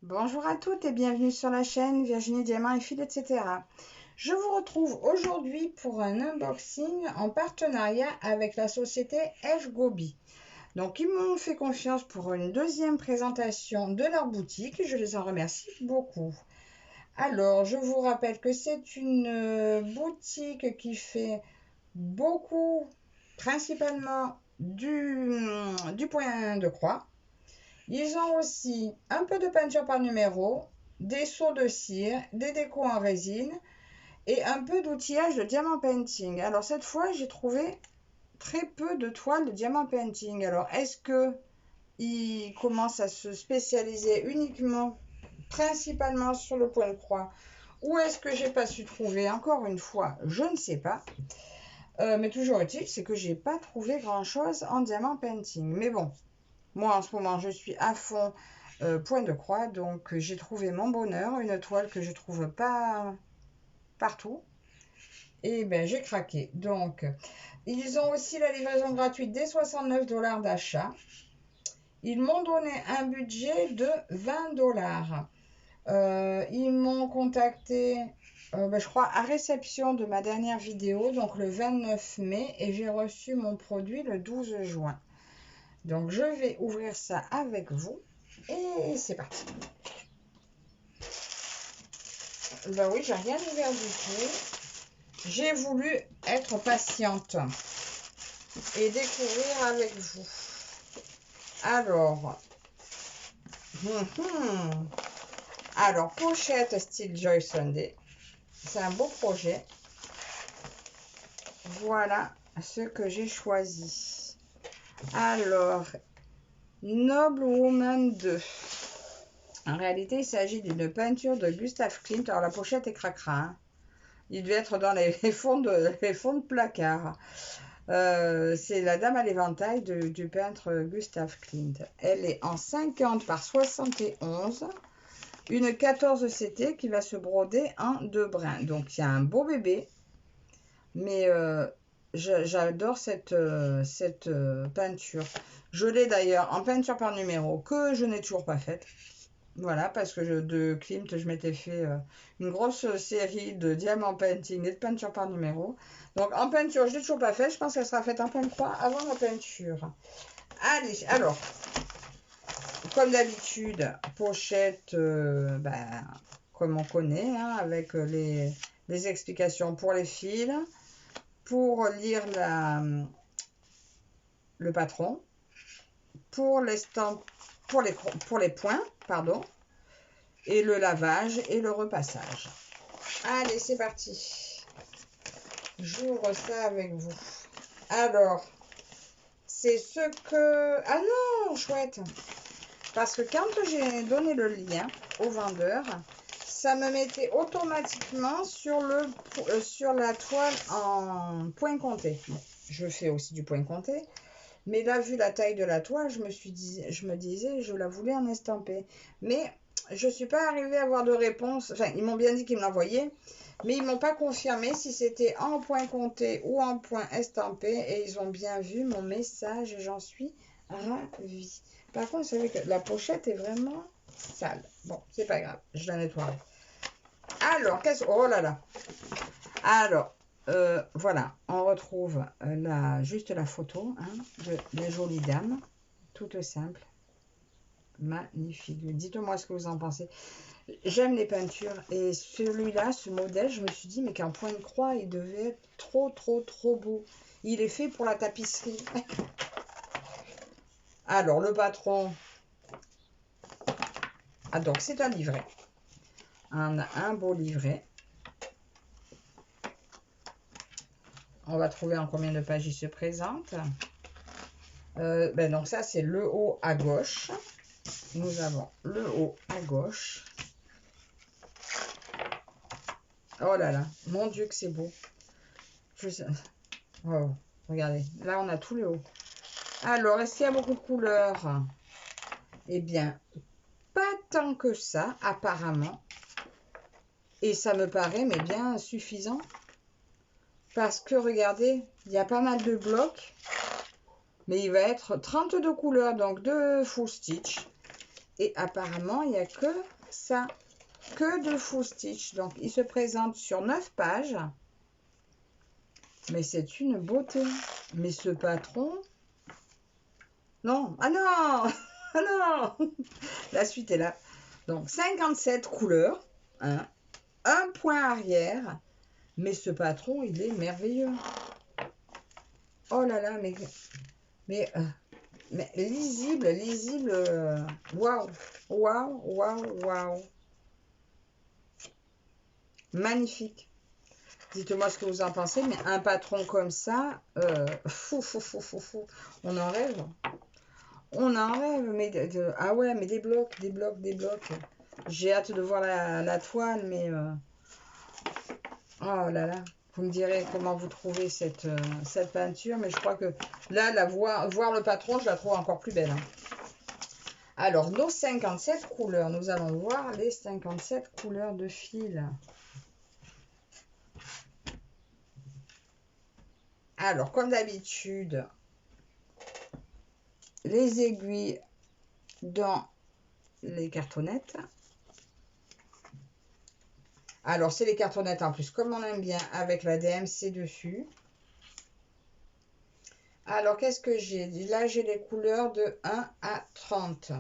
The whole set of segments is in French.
Bonjour à toutes et bienvenue sur la chaîne Virginie Diamant et Fil, etc. Je vous retrouve aujourd'hui pour un unboxing en partenariat avec la société F-Gobi. Donc, ils m'ont fait confiance pour une deuxième présentation de leur boutique et je les en remercie beaucoup. Alors, je vous rappelle que c'est une boutique qui fait beaucoup, principalement du point de croix. Ils ont aussi un peu de peinture par numéro, des seaux de cire, des décos en résine et un peu d'outillage de diamant painting. Alors cette fois, j'ai trouvé très peu de toiles de diamant painting. Alors est-ce que ils commencent à se spécialiser uniquement, principalement sur le point de croix, ou est-ce que j'ai pas su trouver? Encore une fois, je ne sais pas. Mais toujours est-il, c'est que j'ai pas trouvé grand-chose en diamant painting. Mais bon, moi, en ce moment, je suis à fond point de croix, donc j'ai trouvé mon bonheur, une toile que je trouve pas partout. Et ben j'ai craqué. Donc, ils ont aussi la livraison gratuite des 69 $ d'achat. Ils m'ont donné un budget de 20 $. Ils m'ont contacté, je crois, à réception de ma dernière vidéo, donc le 29 mai, et j'ai reçu mon produit le 12 juin. Donc, je vais ouvrir ça avec vous. Et c'est parti. Ben oui, j'ai rien ouvert du tout. J'ai voulu être patiente et découvrir avec vous. Alors, alors pochette style Joy Sunday. C'est un beau projet. Voilà ce que j'ai choisi. Alors, Noble Woman 2. En réalité, il s'agit d'une peinture de Gustav Klimt. Alors, la pochette est cracra. Hein. Il devait être dans les fonds de placard. C'est la Dame à l'éventail du peintre Gustav Klimt. Elle est en 50 par 71. Une 14 CT qui va se broder en 2 brins. Donc, il y a un beau bébé. Mais j'adore cette peinture. Je l'ai d'ailleurs en peinture par numéro que je n'ai toujours pas faite. Voilà, parce que de Klimt, je m'étais fait une grosse série de diamant painting et de peinture par numéro. Donc, en peinture, je ne l'ai toujours pas faite. Je pense qu'elle sera faite en point de croix avant la peinture. Allez, alors, comme d'habitude, pochette, comme on connaît, hein, avec les explications pour les fils, pour lire le patron, pour les points, pardon, et le lavage et le repassage. Allez, c'est parti. J'ouvre ça avec vous. Alors, c'est ce que... Ah non, chouette. Parce que quand j'ai donné le lien au vendeur, ça me mettait automatiquement sur la toile en point compté. Je fais aussi du point compté. Mais là, vu la taille de la toile, je me disais, je la voulais en estampé. Mais je ne suis pas arrivée à avoir de réponse. Enfin, ils m'ont bien dit qu'ils me l'envoyaient, mais ils ne m'ont pas confirmé si c'était en point compté ou en point estampé. Et ils ont bien vu mon message et j'en suis ravie. Par contre, vous savez que la pochette est vraiment sale. Bon, c'est pas grave, je la nettoierai. Alors, oh là là. Alors, voilà, on retrouve juste la photo de la jolie dame, toute simple, magnifique. Dites-moi ce que vous en pensez. J'aime les peintures et celui-là, ce modèle, je me suis dit mais qu'en point de croix, il devait être trop, trop, trop beau. Il est fait pour la tapisserie. Alors, le patron, donc c'est un livret, un beau livret. On va trouver en combien de pages il se présente. Donc ça, c'est le haut à gauche. Nous avons le haut à gauche. Oh là là, mon Dieu que c'est beau. Oh, regardez, là on a tout le haut. Alors, est-ce qu'il y a beaucoup de couleurs? Eh bien, pas tant que ça, apparemment. Et ça me paraît, mais bien suffisant. Parce que, regardez, il y a pas mal de blocs. Mais il va être 32 couleurs, donc 2 full stitch. Et apparemment, il n'y a que ça, que de full stitch. Donc, il se présente sur 9 pages. Mais c'est une beauté. Mais ce patron... Non, ah non, ah non. La suite est là. Donc, 57 couleurs, hein, un point arrière. Mais ce patron, il est merveilleux. Oh là là, mais lisible, lisible. Waouh, waouh, waouh, waouh. Magnifique. Dites-moi ce que vous en pensez, mais un patron comme ça, fou, fou, fou, fou, fou. On en rêve. On en rêve, mais ah ouais, mais des blocs, des blocs, des blocs. J'ai hâte de voir la toile, mais oh là là. Vous me direz comment vous trouvez cette peinture, mais je crois que là, voir le patron, je la trouve encore plus belle. Hein. Alors, nos 57 couleurs, nous allons voir les 57 couleurs de fil. Alors, comme d'habitude, les aiguilles dans les cartonnettes. Alors, c'est les cartonnettes en plus, comme on aime bien, avec la DMC dessus. Alors, qu'est-ce que j'ai? Là, j'ai les couleurs de 1 à 30.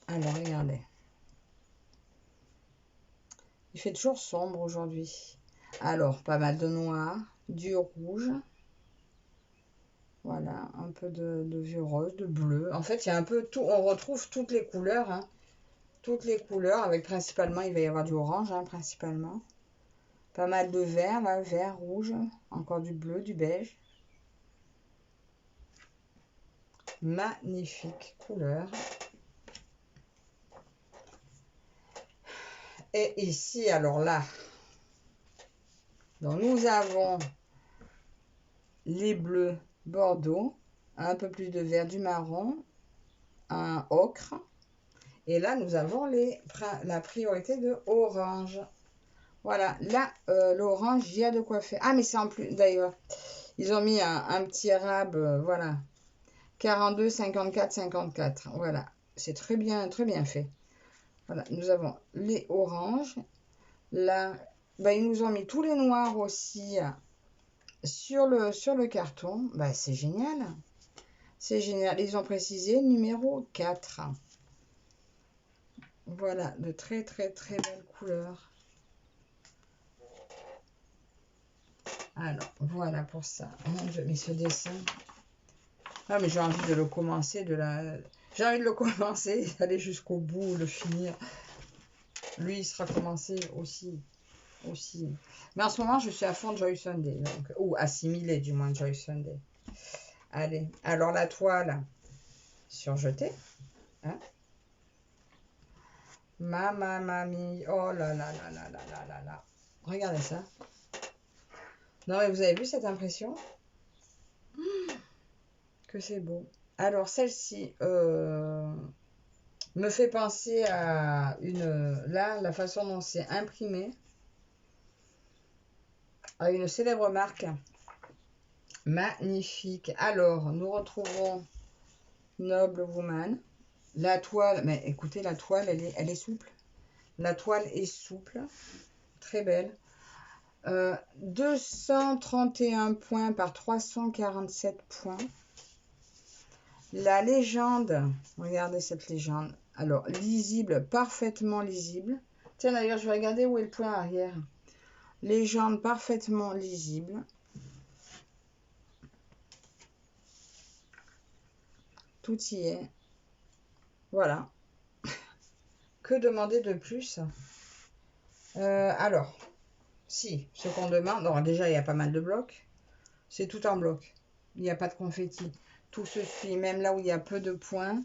Alors, regardez. Il fait toujours sombre aujourd'hui. Alors, pas mal de noir, du rouge. Voilà, un peu de vieux rose, de bleu. En fait, il y a un peu tout. On retrouve toutes les couleurs. Hein. Toutes les couleurs, avec principalement, il va y avoir du orange, hein, principalement. Pas mal de vert, là, vert, rouge. Encore du bleu, du beige. Magnifique couleur. Et ici, alors là, donc nous avons les bleus bordeaux, un peu plus de vert, du marron, un ocre. Et là, nous avons la priorité de orange. Voilà, là, l'orange, il y a de quoi faire. Ah, mais c'est en plus, d'ailleurs, ils ont mis un petit arabe, voilà, 42, 54, 54. Voilà, c'est très bien fait. Voilà, nous avons les oranges. Là, bah, ils nous ont mis tous les noirs aussi sur le carton. Bah, c'est génial. C'est génial. Ils ont précisé numéro 4. Voilà, de très, très, très belles couleurs. Alors, voilà pour ça. Mon Dieu, mais ce dessin. Ah, mais j'ai envie de le commencer, j'ai envie de le commencer, d'aller jusqu'au bout, le finir. Lui, il sera commencé aussi. Mais en ce moment, je suis à fond de Joy Sunday. Donc, ou assimilé, du moins, Joy Sunday. Allez, alors la toile surjetée. Hein? Mamie. Oh là là là là là là là là. Regardez ça. Non, mais vous avez vu cette impression? Que c'est beau. Alors, celle-ci me fait penser à là, la façon dont c'est imprimé, à une célèbre marque. Magnifique. Alors, nous retrouvons Noble Woman. La toile, mais écoutez, la toile, elle est souple. La toile est souple. Très belle. 231 points par 347 points. La légende, regardez cette légende. Alors, lisible, parfaitement lisible. Tiens, d'ailleurs, je vais regarder où est le point arrière. Légende parfaitement lisible. Tout y est. Voilà. Que demander de plus? Alors, si, ce qu'on demande... Non, déjà, il y a pas mal de blocs. C'est tout en bloc. Il n'y a pas de confetti. Tout se suit, même là où il y a peu de points.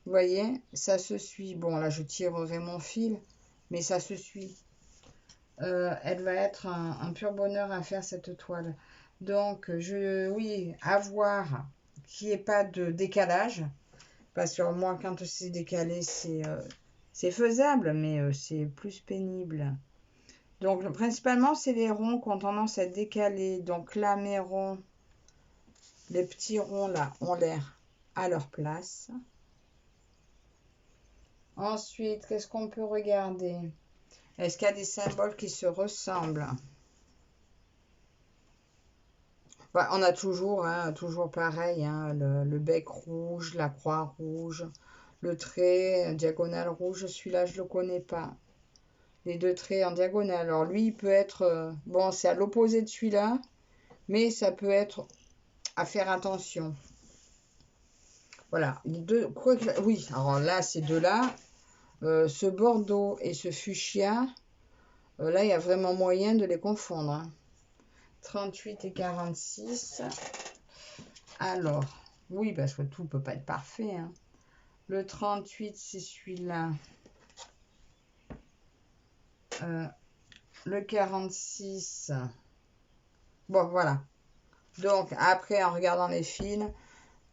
Vous voyez, ça se suit. Bon, là, je tirerai mon fil, mais ça se suit. Elle va être un pur bonheur à faire cette toile. Donc, oui, à voir qu'il n'y ait pas de décalage. Parce que moi, quand c'est décalé, c'est faisable, mais c'est plus pénible. Donc, principalement, c'est les ronds qui ont tendance à être décalés. Donc, là, mes ronds, les petits ronds, là, ont l'air à leur place. Ensuite, qu'est-ce qu'on peut regarder? Est-ce qu'il y a des symboles qui se ressemblent? Bah, on a toujours, hein, toujours pareil, hein, le bec rouge, la croix rouge, le trait diagonale rouge, celui-là je ne le connais pas. Les deux traits en diagonale. Alors lui, il peut être, bon, c'est à l'opposé de celui-là, mais ça peut être à faire attention. Voilà, les deux, oui, alors là, ces deux-là, ce bordeaux et ce fuchsia, là, il y a vraiment moyen de les confondre, hein. 38 et 46. Alors, oui, parce que tout ne peut pas être parfait, hein. Le 38, c'est celui-là. Le 46. Bon, voilà. Donc, après, en regardant les fils,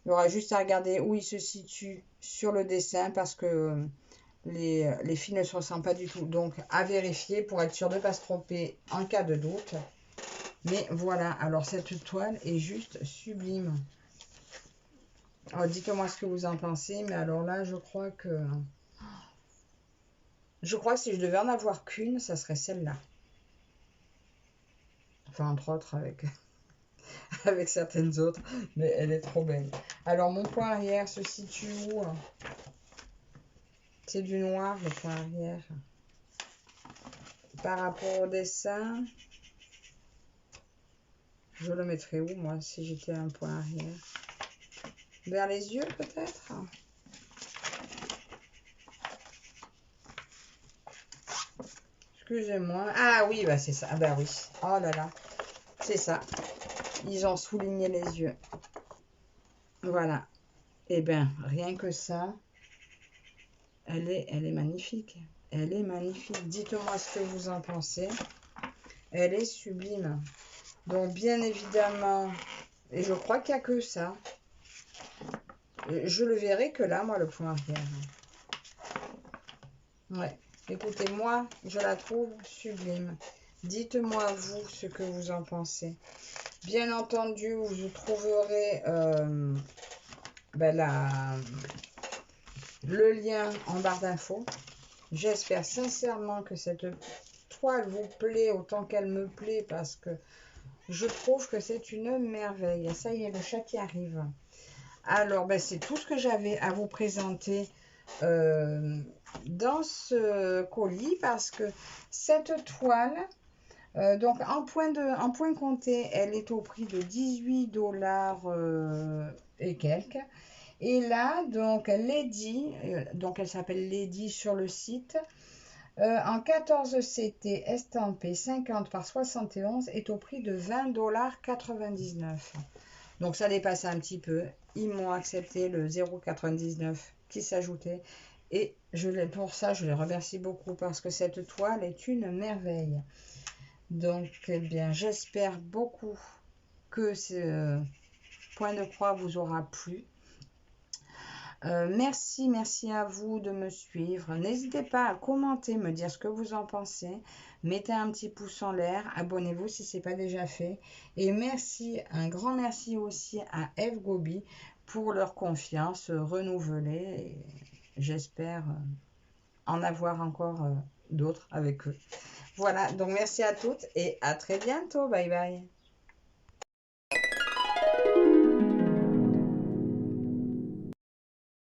il y aura juste à regarder où il se situe sur le dessin parce que les fils ne se ressemblent pas du tout. Donc, à vérifier pour être sûr de ne pas se tromper en cas de doute. Mais voilà, alors cette toile est juste sublime. Alors, dites-moi ce que vous en pensez. Mais alors là, je crois que si je devais en avoir qu'une, ça serait celle-là. Enfin, entre autres, avec certaines autres. Mais elle est trop belle. Alors, mon point arrière se situe où? C'est du noir, le point arrière. Par rapport au dessin, je le mettrais où, moi, si j'étais un point arrière? Vers les yeux, peut-être? Excusez-moi. Ah oui, bah c'est ça. Ah bah oui. Oh là là. C'est ça. Ils ont souligné les yeux. Voilà. Eh bien, rien que ça, elle est magnifique. Elle est magnifique. Dites-moi ce que vous en pensez. Elle est sublime. Donc, bien évidemment, et je crois qu'il n'y a que ça. Je le verrai que là, moi, le point arrière. Ouais. Écoutez, moi, je la trouve sublime. Dites-moi, vous, ce que vous en pensez. Bien entendu, vous trouverez le lien en barre d'infos. J'espère sincèrement que cette toile vous plaît autant qu'elle me plaît parce que je trouve que c'est une merveille. Ça y est, le chat qui arrive. Alors, c'est tout ce que j'avais à vous présenter dans ce colis parce que cette toile, donc en point compté, elle est au prix de 18 $ et quelques. Et là, donc Lady, donc elle s'appelle Lady sur le site, en 14 CT estampé 50 par 71 est au prix de 20,99 $. Donc ça dépasse un petit peu. Ils m'ont accepté le 0,99 qui s'ajoutait. Et pour ça, je les remercie beaucoup parce que cette toile est une merveille. Donc, eh bien, j'espère beaucoup que ce point de croix vous aura plu. Merci à vous de me suivre. N'hésitez pas à commenter, me dire ce que vous en pensez. Mettez un petit pouce en l'air, abonnez-vous si ce n'est pas déjà fait. Et un grand merci aussi à FGobi pour leur confiance renouvelée. J'espère en avoir encore d'autres avec eux. Voilà, donc merci à toutes et à très bientôt. Bye bye.